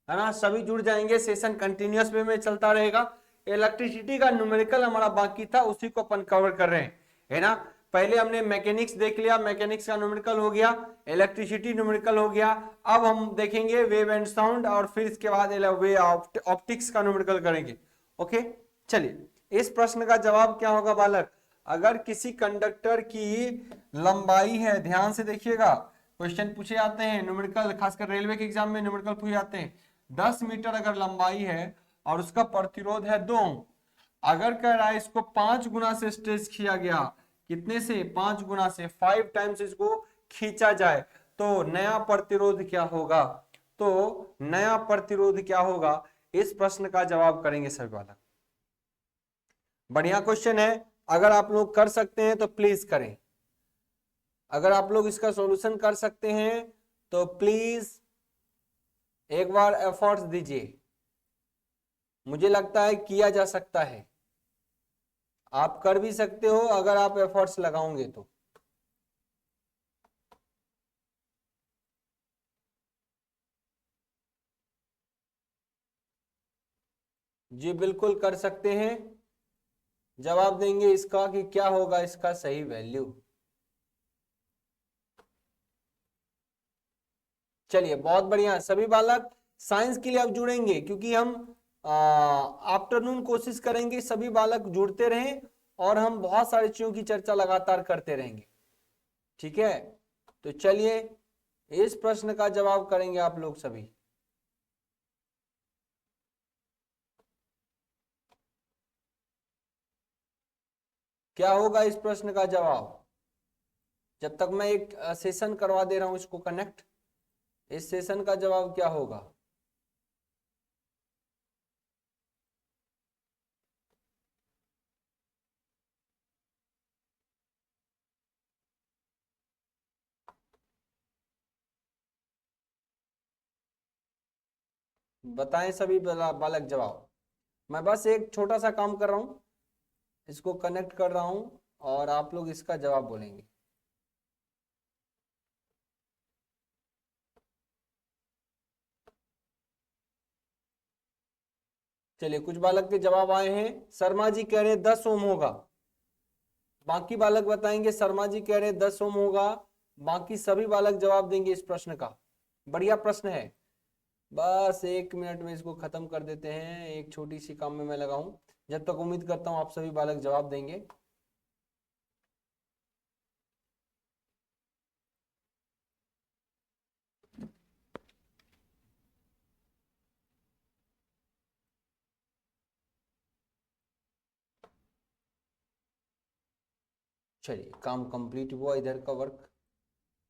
है ना, सभी जुड़ जाएंगे, सेशन कंटिन्यूअस वे में चलता रहेगा। इलेक्ट्रिसिटी का न्यूमेरिकल हमारा बाकी था, उसी को अपन कवर कर रहे हैं, है ना। पहले हमने मैकेनिक्स देख लिया, मैकेनिक्स का न्यूमेरिकल हो गया, इलेक्ट्रिसिटी न्यूमेरिकल हो गया। अब हम देखेंगे वेव एंड साउंड, और फिर इसके बाद वे ऑप्टिक्स का न्यूमेरिकल करेंगे। ओके, चलिए इस प्रश्न का जवाब क्या होगा बालक। अगर किसी कंडक्टर की लंबाई है, ध्यान से देखिएगा, क्वेश्चन पूछे जाते हैं न्यूमेरिकल, खासकर रेलवे के एग्जाम में न्यूमेरिकल पूछे जाते हैं। 10 मीटर अगर लंबाई है और उसका प्रतिरोध है 2 ओम, अगर कह रहा है इसको 5 गुना से स्ट्रेच किया गया, कितने से, 5 गुना से, 5 टाइम्स इसको खींचा जाए, तो नया प्रतिरोध क्या होगा, तो नया प्रतिरोध क्या होगा, इस प्रश्न का जवाब करेंगे सभी बालक। बढ़िया क्वेश्चन है, अगर आप लोग कर सकते हैं तो प्लीज करें, अगर आप लोग इसका सॉल्यूशन कर सकते हैं तो प्लीज एक बार एफर्ट्स दीजिए, मुझे लगता है किया जा सकता है, आप कर भी सकते हो अगर आप एफर्ट्स लगाओगे तो। जी बिल्कुल कर सकते हैं, जवाब देंगे इसका कि क्या होगा इसका सही वैल्यू। चलिए बहुत बढ़िया, सभी बालक साइंस के लिए अब जुड़ेंगे, क्योंकि हम आफ्टरनून कोशिश करेंगे सभी बालक जुड़ते रहें, और हम बहुत सारी चीजों की चर्चा लगातार करते रहेंगे, ठीक है। तो चलिए इस प्रश्न का जवाब करेंगे आप लोग सभी। क्या होगा इस प्रश्न का जवाब, जब तक मैं एक सेशन करवा दे रहा हूं इसको कनेक्ट, इस सेशन का जवाब क्या होगा। बताएं सभी बालक जवाब। मैं बस एक छोटा सा काम कर रहा हूं, इसको कनेक्ट कर रहा हूं, और आप लोग इसका जवाब बोलेंगे। चलिए कुछ बालक के जवाब आए हैं, शर्मा जी कह रहे 10 ओम होगा, बाकी बालक बताएंगे, शर्मा जी कह रहे 10 ओम होगा, बाकी सभी बालक जवाब देंगे इस प्रश्न का। बढ़िया प्रश्न है, बस 1 मिनट में इसको खत्म कर देते हैं, एक छोटी सी काम में मैं लगा हूं, जब तक उम्मीद करता हूं आप सभी बालक जवाब देंगे। चलिए काम कंप्लीट हुआ, इधर का work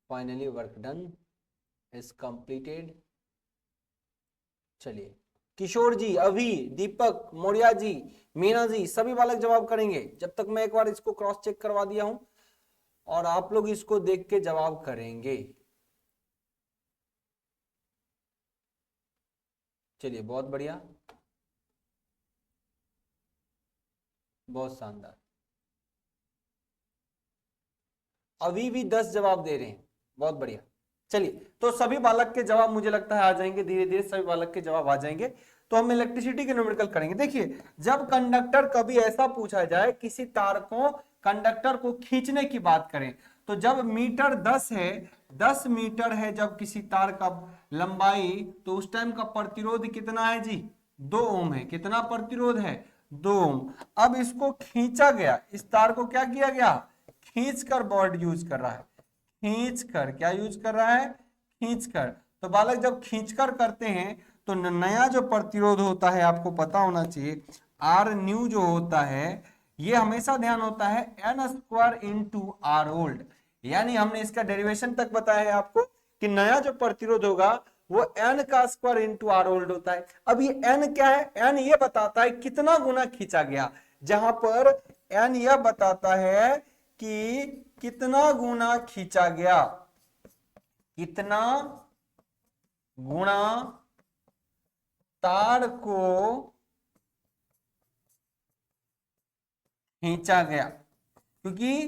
finally work done is completed. चलिए किशोर जी, अभी, दीपक, मौर्या जी, मीना जी, सभी बालक जवाब करेंगे, जब तक मैं एक बार इसको क्रॉस चेक करवा दिया हूं, और आप लोग इसको देख के जवाब करेंगे। चलिए बहुत बढ़िया, बहुत शानदार, अभी भी 10 जवाब दे रहे हैं, बहुत बढ़िया। चलिए तो सभी बालक के जवाब मुझे लगता है आ जाएंगे, धीरे धीरे सभी बालक के जवाब आ जाएंगे। तो हम इलेक्ट्रिसिटी के न्यूमेरिकल करेंगे। देखिए जब कंडक्टर, कभी ऐसा पूछा जाए किसी तार को, कंडक्टर को खींचने की बात करें, तो जब मीटर 10 है, 10 मीटर है जब किसी तार का लंबाई, तो उस टाइम का प्रतिरोध कितना है जी, 2 ओम है। कितना प्रतिरोध है, 2 ओम। अब इसको खींचा गया, इस तार को क्या किया गया, खींच कर वर्ड यूज कर रहा है, खींच कर, क्या यूज कर रहा है, खींच कर। तो बालक जब खींच कर करते हैं तो नया जो प्रतिरोध होता है, आपको पता होना चाहिए, आर न्यू जो होता है, ये हमेशा ध्यान होता है N square into R old, यानी हमने इसका डेरिवेशन तक बताया है आपको कि नया जो प्रतिरोध होगा वो एन का स्क्वायर इंटू आर ओल्ड होता है। अब ये एन क्या है, एन ये बताता है कितना गुना खींचा गया, जहां पर एन यह बताता है कि कितना गुना खींचा गया, कितना गुणा तार को खींचा गया। क्योंकि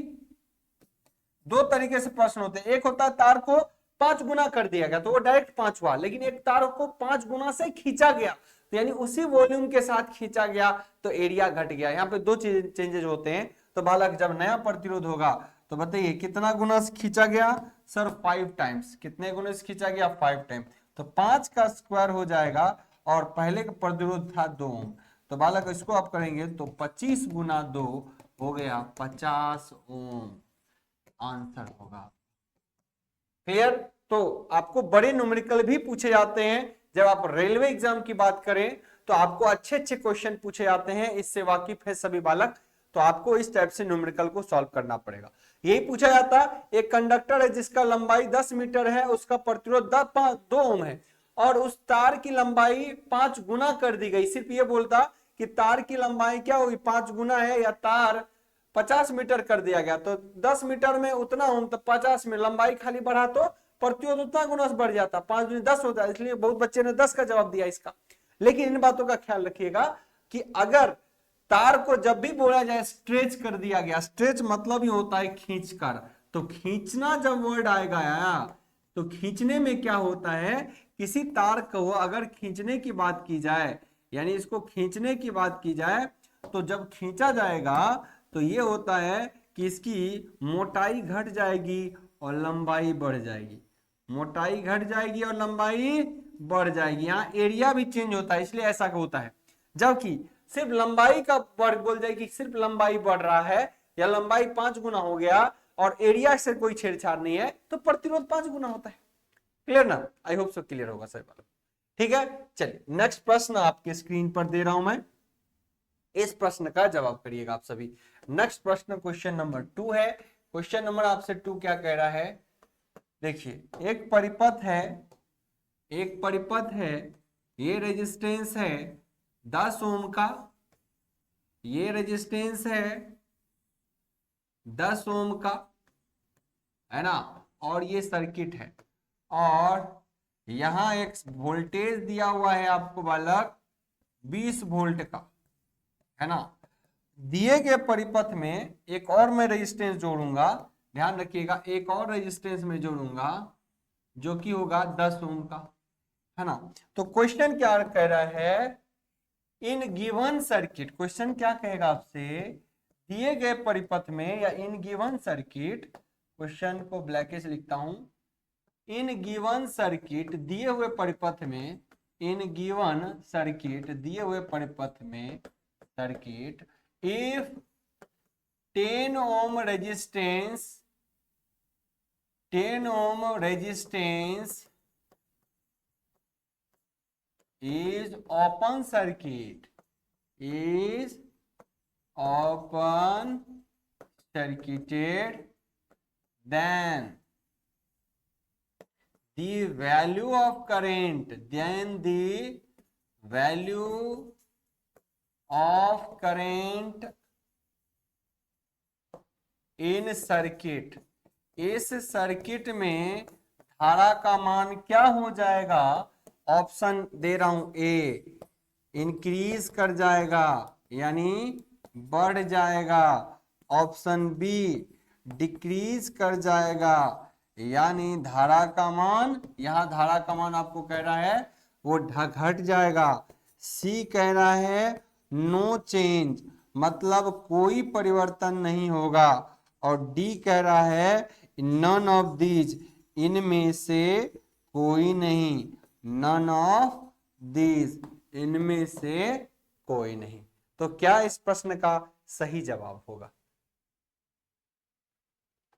दो तरीके से प्रश्न होते हैं, एक होता है तार को 5 गुना कर दिया गया तो वो डायरेक्ट 5 हुआ, लेकिन एक तार को 5 गुना से खींचा गया तो यानी उसी वॉल्यूम के साथ खींचा गया तो एरिया घट गया। यहाँ पे दो चेंजेस होते हैं। तो बालक जब नया प्रतिरोध होगा तो बताइए कितना गुना से खींचा गया सर 5 टाइम्स। कितने गुना से खींचा गया 5 टाइम, तो 5 का स्क्वायर हो जाएगा और पहले का प्रतिरोध था 2 ओम, तो बालक इसको आप करेंगे तो 25 गुना 2 हो गया 50 ओम आंसर होगा। क्लियर। तो आपको बड़े न्यूमेरिकल भी पूछे जाते हैं। जब आप रेलवे एग्जाम की बात करें तो आपको अच्छे अच्छे क्वेश्चन पूछे जाते हैं, इससे वाकिफ है सभी बालक। तो आपको इस टाइप से न्यूमेरिकल को सॉल्व करना पड़ेगा। यही पूछा जाता है एक कंडक्टर है जिसका लंबाई 10 मीटर है, उसका प्रतिरोध 2 ओम है और उस तार की लंबाई 5 गुना कर दी गई। सिर्फ ये बोलता कि तार की लंबाई क्या होगी 5 गुना है, या तार 50 मीटर कर दिया गया तो 10 मीटर में उतना ओम, तो 50 में लंबाई खाली बढ़ा तो प्रतिरोध उतना गुना से बढ़ जाता, 5 गुना 10 होता है। इसलिए बहुत बच्चे ने 10 का जवाब दिया इसका। लेकिन इन बातों का ख्याल रखिएगा कि अगर तार को जब भी बोला जाए स्ट्रेच कर दिया गया, स्ट्रेच मतलब ही होता है खींचकर, तो खींचना जब वर्ड आएगा तो खींचने में क्या होता है, किसी तार को अगर खींचने की बात की जाए, यानी इसको खींचने की बात की जाए, तो जब खींचा जाएगा तो ये होता है कि इसकी मोटाई घट जाएगी और लंबाई बढ़ जाएगी। मोटाई घट जाएगी और लंबाई बढ़ जाएगी। यहाँ एरिया भी चेंज होता है, इसलिए ऐसा होता है। जबकि सिर्फ लंबाई का वर्ग बोल जाए कि सिर्फ लंबाई बढ़ रहा है या लंबाई 5 गुना हो गया और एरिया से कोई छेड़छाड़ नहीं है, तो प्रतिरोध 5 गुना होता है। क्लियर ना? आई होप सो क्लियर होगा सर बालक। ठीक है, चलिए नेक्स्ट प्रश्न आपके स्क्रीन पर दे रहा हूं मैं, इस प्रश्न का जवाब करिएगा आप सभी। नेक्स्ट प्रश्न क्वेश्चन नंबर 2 है। क्वेश्चन नंबर आपसे 2 क्या कह रहा है, देखिए एक परिपथ है, ये रेजिस्टेंस है 10 ओम का, ये रेजिस्टेंस है 10 ओम का, है ना, और ये सर्किट है, और यहां एक वोल्टेज दिया हुआ है आपको बालक 20 वोल्ट का, है ना। दिए गए परिपथ में एक और मैं रेजिस्टेंस जोड़ूंगा, ध्यान रखिएगा, एक और रेजिस्टेंस में जोड़ूंगा जो कि होगा 10 ओम का, है ना। तो क्वेश्चन क्या कह रहा है, इन गिवन सर्किट, क्वेश्चन क्या कहेगा आपसे, दिए गए परिपथ में या इन गिवन सर्किट, क्वेश्चन को ब्लैक से लिखता हूं, इन गिवन सर्किट दिए हुए परिपथ में, इन गिवन सर्किट दिए हुए परिपथ में circuit, if 10 ohm resistance is open circuited, then the value of current, in circuit, इस सर्किट में धारा का मान क्या हो जाएगा, ऑप्शन दे रहा हूं ए, इंक्रीज कर जाएगा यानी बढ़ जाएगा, ऑप्शन बी डिक्रीज कर जाएगा यानी धारा का मान, यहां धारा का मान आपको कह रहा है वो घट जाएगा, सी कह रहा है नो चेंज मतलब कोई परिवर्तन नहीं होगा, और डी कह रहा है नन ऑफ दीज, इनमें से कोई नहीं, नन ऑफ दीज, इनमें से कोई नहीं। तो क्या इस प्रश्न का सही जवाब होगा?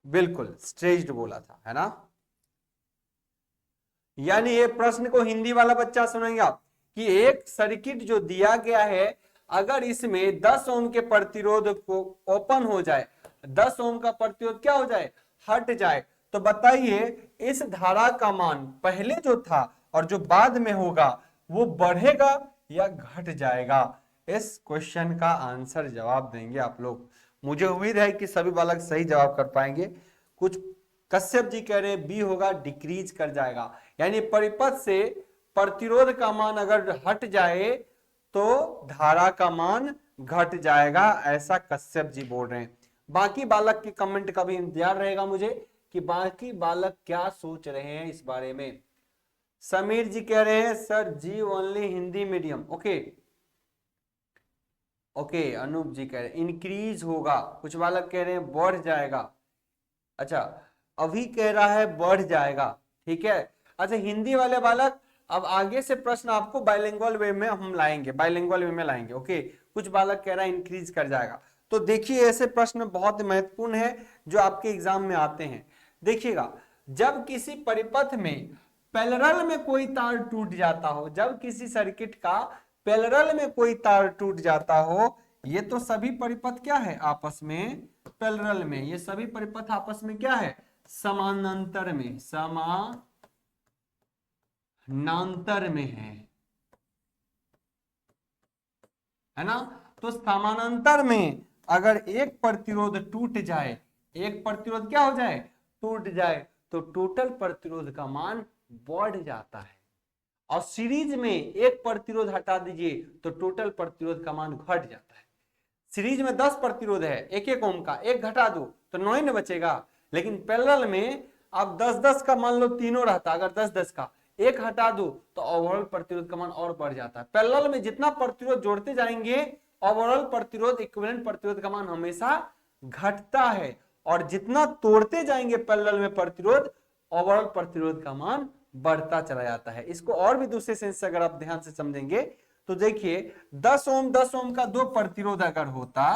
बिल्कुल स्ट्रेच्ड बोला था, है ना। यानी ये प्रश्न को हिंदी वाला बच्चा सुनेगा कि एक सर्किट जो दिया गया है, अगर इसमें 10 ओम के प्रतिरोध को ओपन हो जाए, 10 ओम का प्रतिरोध क्या हो जाए, हट जाए, तो बताइए इस धारा का मान पहले जो था और जो बाद में होगा वो बढ़ेगा या घट जाएगा? इस क्वेश्चन का आंसर जवाब देंगे आप लोग। मुझे उम्मीद है कि सभी बालक सही जवाब कर पाएंगे। कुछ कश्यप जी कह रहे बी होगा, डिक्रीज कर जाएगा, यानी परिपथ से प्रतिरोध का मान अगर हट जाए तो धारा का मान घट जाएगा, ऐसा कश्यप जी बोल रहे हैं। बाकी बालक के कमेंट का भी इंतजार रहेगा मुझे कि बाकी बालक क्या सोच रहे हैं इस बारे में। समीर जी कह रहे हैं sir ji only Hindi medium. Okay okay. Anup ji कह रहे हैं इंक्रीज होगा, कुछ बालक कह रहे हैं बढ़ जाएगा। अच्छा, अभी कह रहा है बढ़ जाएगा, ठीक है। अच्छा, हिंदी वाले बालक अब आगे से प्रश्न आपको बाइलिंगुअल वे में हम लाएंगे, बाइलिंगुअल वे में लाएंगे। ओके, कुछ बालक कह रहा है इंक्रीज कर जाएगा। तो देखिए ऐसे प्रश्न बहुत महत्वपूर्ण है जो आपके एग्जाम में आते हैं। देखिएगा, जब किसी परिपथ में पैरेलल में कोई तार टूट जाता हो, जब किसी सर्किट का पैरेलल में कोई तार टूट जाता हो, ये तो सभी परिपथ क्या है आपस में पैरेलल में, ये सभी परिपथ आपस में क्या है समानांतर में, समानांतर में है ना। तो समानांतर में अगर एक प्रतिरोध टूट जाए, एक प्रतिरोध क्या हो जाए टूट जाए, तो टोटल प्रतिरोध का मान बढ़ जाता है। और सीरीज में एक प्रतिरोध हटा दीजिए तो टोटल प्रतिरोध का मान घट जाता है। सीरीज में 10 प्रतिरोध है 1-1 ओम का, एक घटा दो तो 9 ही न बचेगा। लेकिन पैरेलल में अब 10-10 का मान लो तीनों रहता, अगर 10-10 का एक हटा दो तो ओवरऑल प्रतिरोध का मान और बढ़ जाता है। पैरेलल में जितना प्रतिरोध जोड़ते जाएंगे ओवरऑल प्रतिरोध इक्विवेलेंट प्रतिरोध का मान हमेशा घटता है, और जितना तोड़ते जाएंगे पैरेलल में प्रतिरोध ओवरऑल प्रतिरोध का मान बढ़ता चला जाता है। इसको और भी दूसरे सेंस से अगर आप ध्यान से समझेंगे तो देखिए 10 ओम का दो प्रतिरोध अगर होता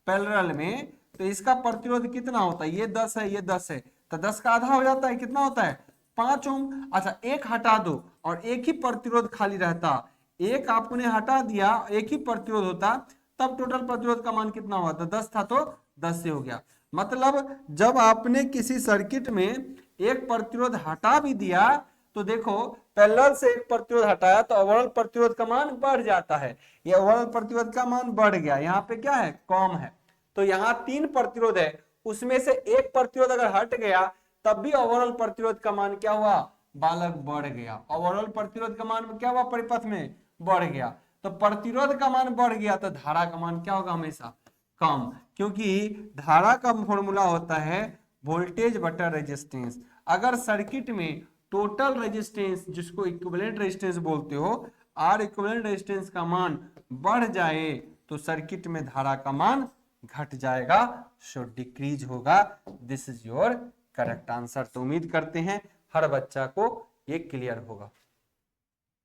पैरेलल में तो इसका प्रतिरोध कितना होता है, ये 10 है ये 10 है, तो 10 का आधा हो जाता है, कितना होता है 5 ओम। अच्छा, एक हटा दो और एक ही प्रतिरोध खाली रहता, एक आपने हटा दिया एक ही प्रतिरोध होता, तब टोटल प्रतिरोध का मान कितना हुआ था 10 था तो 10 से हो गया। मतलब जब आपने किसी सर्किट में एक प्रतिरोध हटा भी दिया तो देखो पैरेलल से एक प्रतिरोध हटाया तो ओवरऑल प्रतिरोध का मान बढ़ जाता है, ये ओवरऑल प्रतिरोध का मान बढ़ गया। यहाँ पे क्या है कम है, तो यहाँ 3 प्रतिरोध है, उसमें से एक प्रतिरोध अगर हट गया तब भी ओवरऑल प्रतिरोध का मान क्या हुआ बालक बढ़ गया। ओवरऑल प्रतिरोध का मान क्या हुआ परिपथ में बढ़ गया, तो प्रतिरोध का मान बढ़ गया तो धारा का मान क्या होगा हमेशा कम, क्योंकि धारा का फॉर्मूला होता है वोल्टेज बटा रेजिस्टेंस। अगर सर्किट में टोटल रेजिस्टेंस जिसको इक्विवेलेंट रेजिस्टेंस बोलते हो, आर इक्विवेलेंट रेजिस्टेंस का मान बढ़ जाए तो सर्किट में धारा का मान घट जाएगा, सो डिक्रीज होगा। This is your correct answer. तो उम्मीद करते हैं हर बच्चा को ये क्लियर होगा,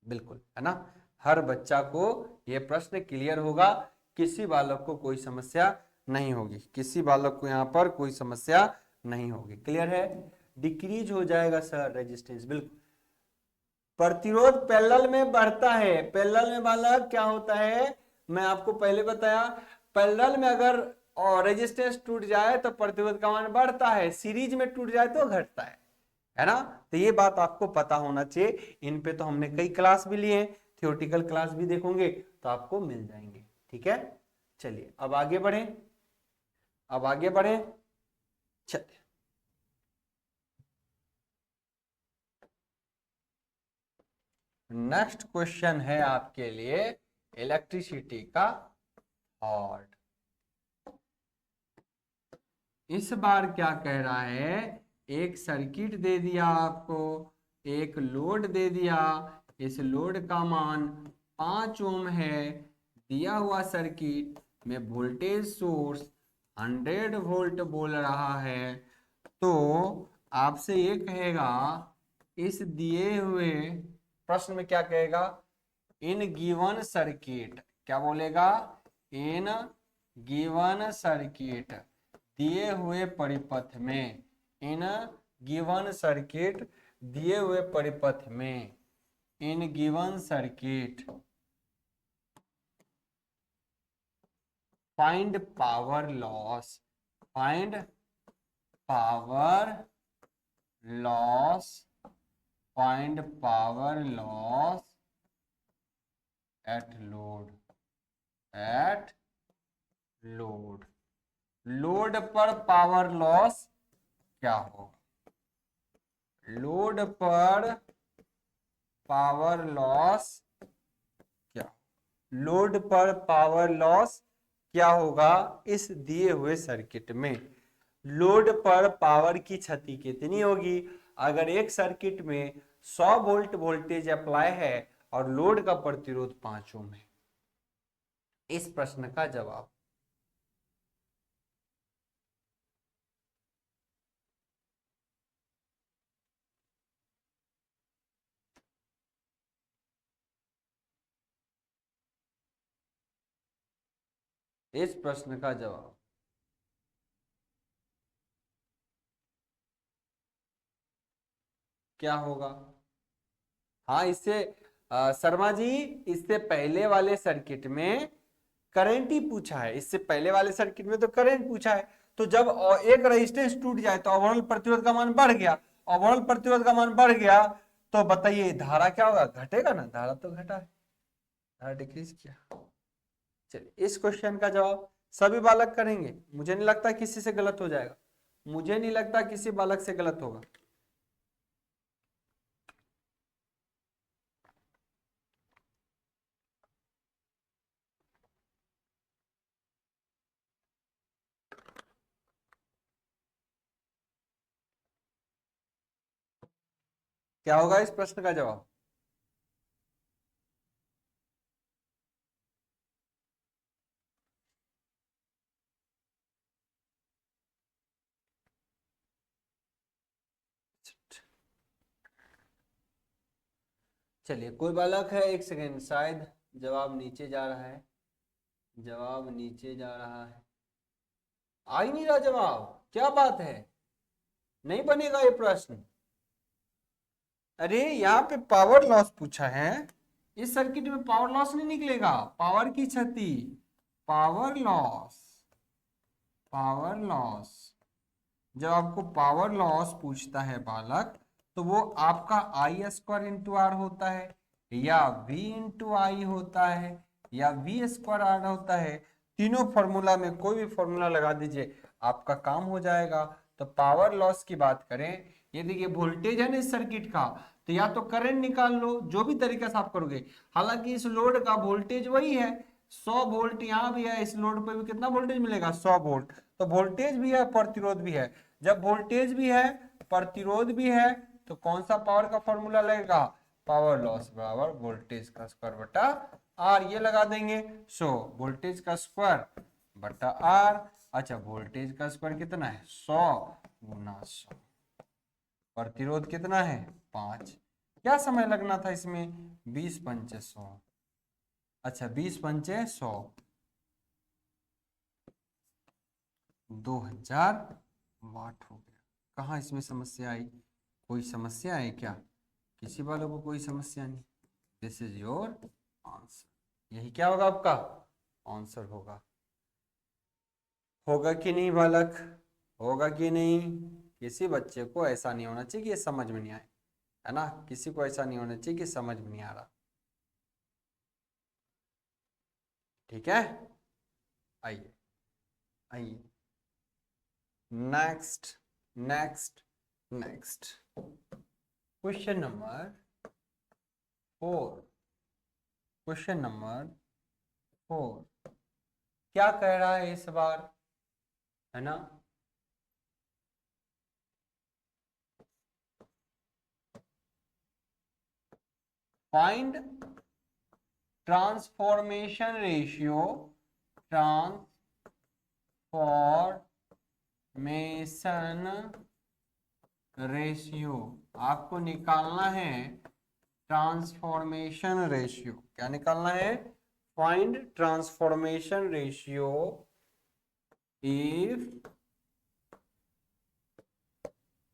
बिल्कुल है ना, हर बच्चा को ये प्रश्न क्लियर होगा, किसी बालक को कोई समस्या नहीं होगी, किसी बालक को यहाँ पर कोई समस्या नहीं होगी। क्लियर है, डिक्रीज हो जाएगा सर रेजिस्टेंस, बिल्कुल। प्रतिरोध पैरेलल में बढ़ता है, पैरेलल में बालक क्या होता है मैं आपको पहले बताया, पैरेलल में अगर रेजिस्टेंस टूट जाए तो प्रतिरोध का मान बढ़ता है, सीरीज में टूट जाए तो घटता है ना। तो ये बात आपको पता होना चाहिए। इन पे तो हमने कई क्लास भी लिए हैं, थियोरेटिकल क्लास भी देखोगे तो आपको मिल जाएंगे, ठीक है। चलिए अब आगे बढ़े, अब आगे बढ़े, चलिए नेक्स्ट क्वेश्चन है आपके लिए इलेक्ट्रिसिटी का थॉट। इस बार क्या कह रहा है, एक सर्किट दे दिया आपको, एक लोड दे दिया, इस लोड का मान 5 ओम है, दिया हुआ सर्किट में वोल्टेज सोर्स 100 वोल्ट बोल रहा है, तो आपसे ये कहेगा इस दिए हुए प्रश्न में क्या कहेगा, इन गिवन सर्किट, क्या बोलेगा इन गिवन सर्किट दिए हुए परिपथ में, इन गिवन सर्किट दिए हुए परिपथ में, in given circuit find power loss, find power loss, find power loss at load, at load, load पर पावर लॉस क्या होगा, लोड पर पावर लॉस क्या, लोड पर पावर लॉस क्या होगा इस दिए हुए सर्किट में। लोड पर पावर की क्षति कितनी होगी अगर एक सर्किट में 100 वोल्ट वोल्टेज अप्लाई है और लोड का प्रतिरोध 5 ओम है। इस प्रश्न का जवाब इस प्रश्न का जवाब क्या होगा? हाँ, इससे शर्मा जी, इससे पहले वाले सर्किट में करंट ही पूछा है। इससे पहले वाले सर्किट में तो करंट पूछा है। तो जब एक रेजिस्टेंस टूट जाए तो ओवरऑल प्रतिरोध का मान बढ़ गया, ओवरऑल प्रतिरोध का मान बढ़ गया तो बताइए धारा क्या होगा? घटेगा ना, धारा तो घटा है, धारा डिक्रीज किया। चलिए, इस क्वेश्चन का जवाब सभी बालक करेंगे, मुझे नहीं लगता किसी से गलत हो जाएगा, मुझे नहीं लगता किसी बालक से गलत होगा। क्या होगा इस प्रश्न का जवाब? चलिए, कोई बालक है, एक सेकेंड, शायद जवाब नीचे जा रहा है, जवाब नीचे जा रहा है, आ ही नहीं रहा जवाब, क्या बात है, नहीं बनेगा ये प्रश्न? अरे यहाँ पे पावर लॉस पूछा है, इस सर्किट में पावर लॉस नहीं निकलेगा, पावर की क्षति, पावर लॉस, पावर लॉस। जब आपको पावर लॉस पूछता है बालक तो वो आपका आई स्क्वायर इंटू आर होता है या वी इंटू आई होता है या वी स्क्वायर आर होता है। तीनों फॉर्मूला में कोई भी फॉर्मूला लगा दीजिए, आपका काम हो जाएगा। तो पावर लॉस की बात करें, ये देखिए वोल्टेज है ना इस सर्किट का, तो या तो करंट निकाल लो, जो भी तरीका से आप करोगे। हालांकि इस लोड का वोल्टेज वही है 100 वोल्ट, यहाँ भी है, इस लोड पे भी कितना वोल्टेज मिलेगा 100 वोल्ट। तो वोल्टेज भी है, प्रतिरोध भी है। जब वोल्टेज भी है, प्रतिरोध भी है, तो कौन सा पावर का फॉर्मूला लगेगा? पावर लॉस बराबर वोल्टेज का स्क्वायर बटा आर, ये लगा देंगे। सो वोल्टेज का स्क्वायर बटा आर। अच्छा, वोल्टेज का स्क्वायर कितना है? 100 गुना 100। प्रतिरोध कितना है? 5। क्या समय लगना था इसमें? 20 पंचे 100। अच्छा, 20 पंचे 100, 2000 वाट हो गया। कहाँ इसमें समस्या आई? कोई समस्या है क्या? किसी वालों को कोई समस्या नहीं? This is your answer. यही क्या होगा आपका आंसर होगा। होगा कि नहीं बालक? होगा कि नहीं? किसी बच्चे को ऐसा नहीं होना चाहिए कि ये समझ में नहीं आए, है ना? किसी को ऐसा नहीं होना चाहिए कि समझ में नहीं आ रहा। ठीक है, आइए आइए, next next next, question number 4। Question number 4 क्या कह रहा है इस बार, है ना? Find transformation ratio, transformation ratio आपको निकालना है। ट्रांसफॉर्मेशन रेशियो क्या निकालना है? Find transformation ratio if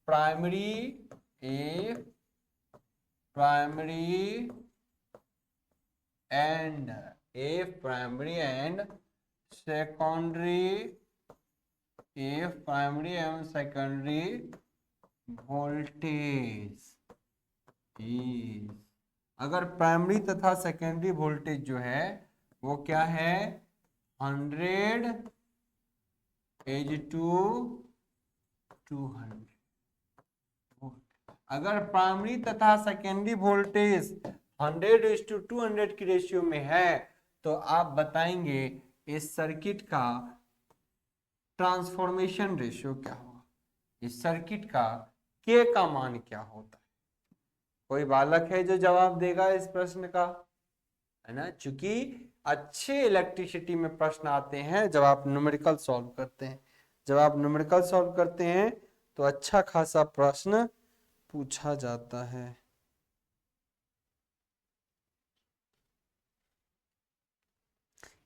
primary, if primary and if primary and secondary, if primary and secondary voltage is, अगर प्राइमरी तथा सेकेंडरी वोल्टेज जो है वो क्या है? 100 is to 200। अगर प्राइमरी तथा सेकेंडरी वोल्टेज 100:200 की रेशियो में है, तो आप बताएंगे इस सर्किट का ट्रांसफॉर्मेशन रेशियो क्या होगा, इस सर्किट का के का मान क्या होता है। कोई बालक है जो जवाब देगा इस प्रश्न का, है ना। चूंकि अच्छे इलेक्ट्रिसिटी में प्रश्न आते हैं जब आप न्यूमेरिकल सॉल्व करते हैं, जब आप न्यूमेरिकल सॉल्व करते हैं तो अच्छा खासा प्रश्न पूछा जाता है।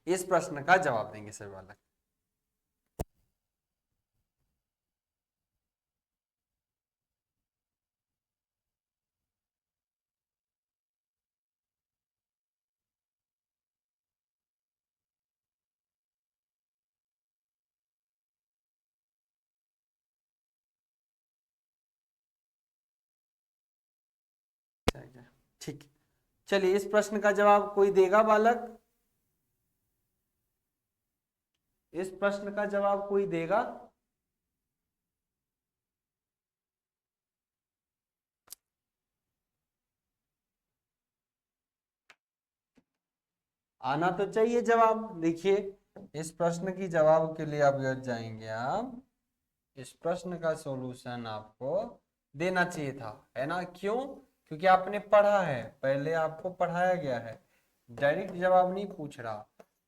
इस प्रश्न का जवाब देंगे सभी बालक। ठीक, चलिए इस प्रश्न का जवाब कोई देगा बालक, इस प्रश्न का जवाब कोई देगा। आना तो चाहिए जवाब। देखिए इस प्रश्न की जवाब के लिए आप जाएंगे, आप इस प्रश्न का सॉल्यूशन आपको देना चाहिए था, है ना। क्यों? क्योंकि आपने पढ़ा है, पहले आपको पढ़ाया गया है, डायरेक्ट जवाब नहीं पूछ रहा,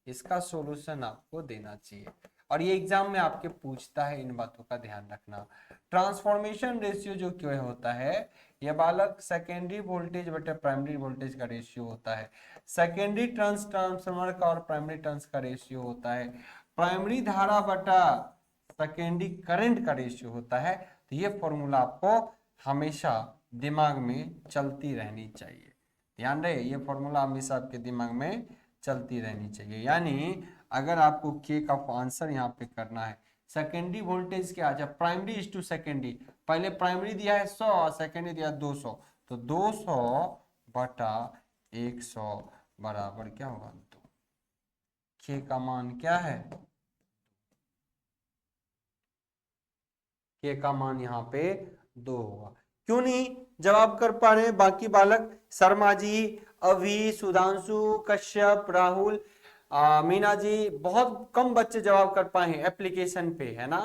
इसका सॉल्यूशन आपको देना चाहिए। और ये एग्जाम में आपके पूछता है, इन बातों का ध्यान रखना। ट्रांसफॉर्मेशन रेशियो जो क्यों होता है, यह बालक सेकेंडरी वोल्टेज बटे प्राइमरी वोल्टेज का रेशियो होता है। सेकेंडरी टर्न्स ट्रांसफार्मर का और प्राइमरी टर्न्स का रेशियो होता है। प्राइमरी धारा बटा सेकेंडरी करंट का रेशियो होता है। तो ये फॉर्मूला आपको हमेशा दिमाग में चलती रहनी चाहिए, ध्यान रहे, ये फॉर्मूला हमेशा आपके दिमाग में चलती रहनी चाहिए। यानी अगर आपको के का आंसर यहाँ पे करना है, सेकेंडरी वोल्टेज क्या अच्छा, प्राइमरी इज टू सेकेंडरी, पहले प्राइमरी दिया है 100 और सेकेंडरी दिया 200, तो 200 बटा 100 बराबर क्या होगा 2। के का मान क्या है, के का मान यहाँ पे 2 होगा। क्यों नहीं जवाब कर पा रहे हैं बाकी बालक, शर्मा जी, अभी, सुधांशु, कश्यप, राहुल, मीना जी, बहुत कम बच्चे जवाब कर पाए हैं एप्लीकेशन पे, है ना।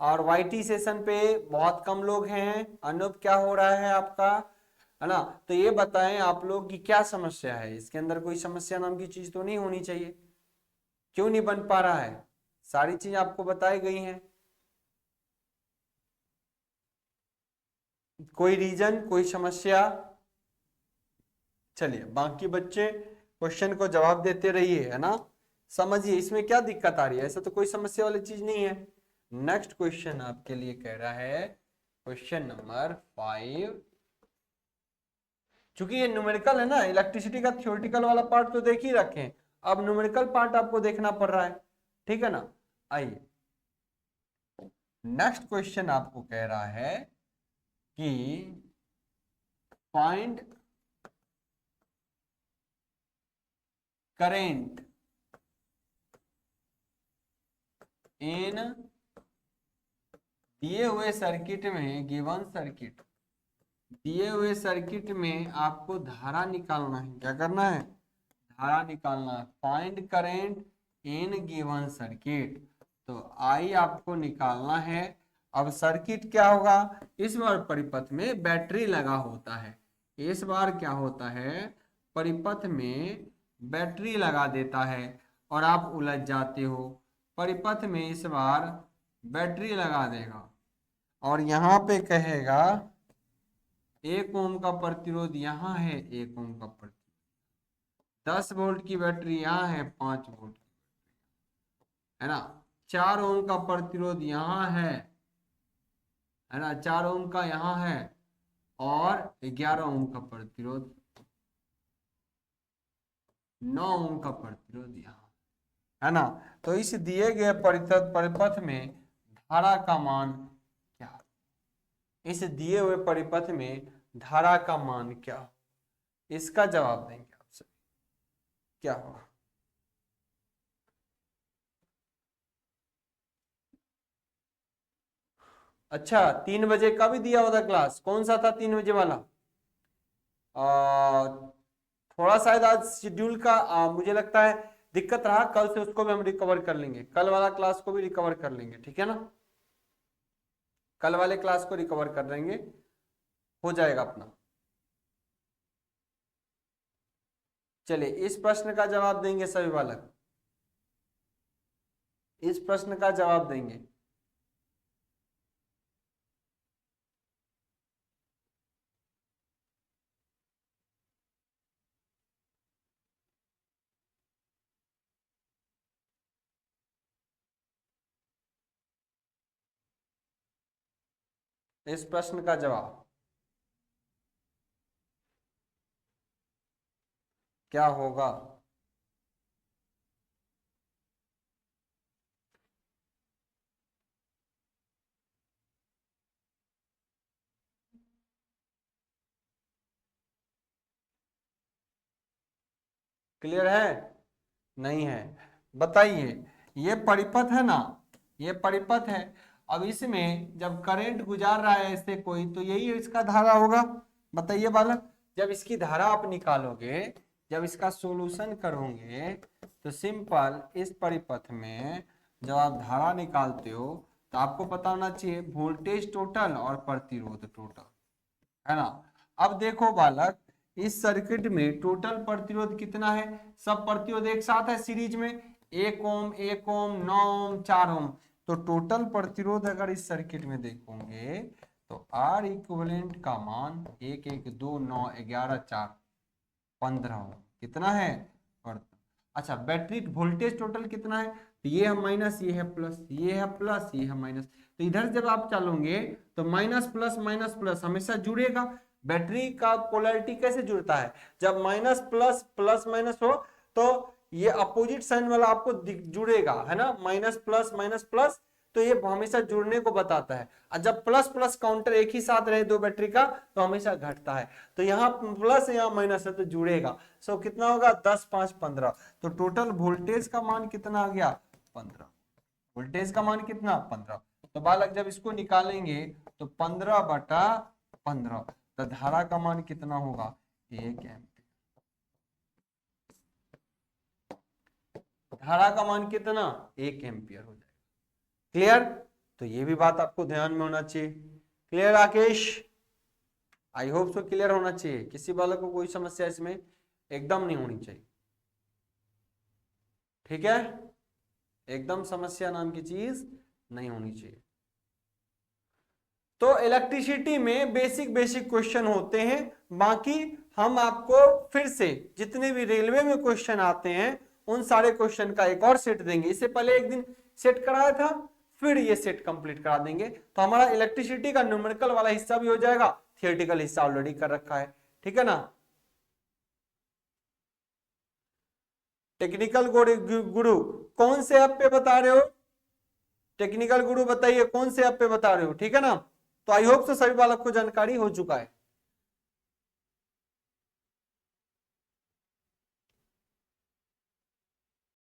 और वाईटी सेशन पे बहुत कम लोग हैं। अनूप क्या हो रहा है आपका, है ना। तो ये बताएं आप लोग की क्या समस्या है, इसके अंदर कोई समस्या नाम की चीज तो नहीं होनी चाहिए। क्यों नहीं बन पा रहा है, सारी चीज आपको बताई गई हैं, कोई रीजन, कोई समस्या। चलिए बाकी बच्चे क्वेश्चन को जवाब देते रहिए, है ना। समझिए इसमें क्या दिक्कत आ रही है, ऐसा तो कोई समस्या वाली चीज नहीं है। नेक्स्ट क्वेश्चन आपके लिए कह रहा है क्वेश्चन नंबर 5। चूंकि ये न्यूमेरिकल है ना, इलेक्ट्रिसिटी का थ्योरेटिकल वाला पार्ट तो देख ही रखे हैं, अब न्यूमेरिकल पार्ट आपको देखना पड़ रहा है, ठीक है ना। आइए नेक्स्ट क्वेश्चन आपको कह रहा है कि फाइंड करेंट इन दिए हुए सर्किट में, गिवन सर्किट, दिए हुए सर्किट में आपको धारा निकालना है। क्या करना है, धारा निकालना है। Find current in given circuit, तो आई आपको निकालना है। अब सर्किट क्या होगा, इस बार परिपथ में बैटरी लगा होता है, इस बार क्या होता है, परिपथ में बैटरी लगा देता है और आप उलझ जाते हो। परिपथ में इस बार बैटरी लगा देगा और यहाँ पे कहेगा 1 ओम का प्रतिरोध यहाँ है, 1 ओम का प्रतिरोध, 10 वोल्ट की बैटरी यहाँ है, 5 वोल्ट, है ना। 4 ओम का प्रतिरोध यहाँ है ना, 4 ओम का यहाँ है और 11 ओम का प्रतिरोध, 9 ओम का प्रतिरोध यहाँ, है ना। तो इस दिए गए परिपथ में धारा का मान क्या, इस दिए हुए परिपथ में धारा का मान क्या, इसका जवाब देंगे आपसे, क्या होगा। अच्छा 3 बजे का भी दिया हुआ था क्लास, कौन सा था 3 बजे वाला, थोड़ा शायद आज शेड्यूल का मुझे लगता है दिक्कत रहा कल से उसको भी हम रिकवर कर लेंगे, कल वाला क्लास को भी रिकवर कर लेंगे, ठीक है ना, कल वाले क्लास को रिकवर कर लेंगे, हो जाएगा अपना। चलिए इस प्रश्न का जवाब देंगे सभी बालक, इस प्रश्न का जवाब देंगे। इस प्रश्न का जवाब क्या होगा? क्लियर है? नहीं है? बताइए, ये परिपथ है ना, ये परिपथ है। अब इसमें जब करंट गुजार रहा है ऐसे कोई, तो यही इसका धारा होगा। बताइए बालक, जब इसकी धारा आप निकालोगे, जब इसका सॉल्यूशन करोगे, तो सिंपल इस परिपथ में जब आप धारा निकालते हो तो आपको पता होना चाहिए वोल्टेज टोटल और प्रतिरोध टोटल, है ना। अब देखो बालक, इस सर्किट में टोटल प्रतिरोध कितना है? सब प्रतिरोध एक साथ है सीरीज में, 1 ओम, 1 ओम, 9 ओम, 4 ओम। तो टोटल प्रतिरोध अगर इस सर्किट में देखोगे तो आर इक्विवेलेंट का मान 1, 1, 2, 9, 11, 4, 15 ओम कितना है? अच्छा, बैटरी वोल्टेज टोटल कितना है? तो ये है माइनस, ये है प्लस, ये है प्लस, ये है माइनस। तो इधर जब आप चलोगे तो माइनस प्लस हमेशा जुड़ेगा। बैटरी का पोलैरिटी कैसे जुड़ता है? जब माइनस प्लस प्लस माइनस हो तो ये अपोजिट साइन वाला आपको जुड़ेगा, है ना, माइनस प्लस, तो ये हमेशा जुड़ने को बताता है। और जब प्लस प्लस काउंटर एक ही साथ रहे दो बैटरी का तो हमेशा घटता है। तो यहाँ प्लस यहाँ माइनस है तो जुड़ेगा। सो कितना होगा? 10, 5, 15। तो टोटल वोल्टेज का मान कितना आ गया? 15। वोल्टेज का मान कितना? 15। तो बालक जब इसको निकालेंगे तो 15/15, तो धारा का मान कितना होगा? 1 एम्पीयर। धारा का मान कितना? 1 एम्पीयर हो जाएगा। क्लियर? तो ये भी बात आपको ध्यान में होना चाहिए। Clear Rakesh? I hope so clear होना चाहिए। किसी बालक को कोई समस्या इसमें एकदम नहीं होनी चाहिए, ठीक है, एकदम समस्या नाम की चीज नहीं होनी चाहिए। तो इलेक्ट्रिसिटी में बेसिक क्वेश्चन होते हैं। बाकी हम आपको फिर से जितने भी रेलवे में क्वेश्चन आते हैं उन सारे क्वेश्चन का एक और सेट देंगे। इससे पहले एक दिन सेट कराया था, फिर ये सेट कंप्लीट करा देंगे। तो हमारा इलेक्ट्रिसिटी का न्यूमेरिकल वाला हिस्सा भी हो जाएगा, थियोरेटिकल हिस्सा ऑलरेडी कर रखा है, ठीक है ना। टेक्निकल गुरु कौन से ऐप पे बता रहे हो? टेक्निकल गुरु बताइए कौन से ऐप पे बता रहे हो, ठीक है ना। तो आई होप सो सभी बालक को जानकारी हो चुका है।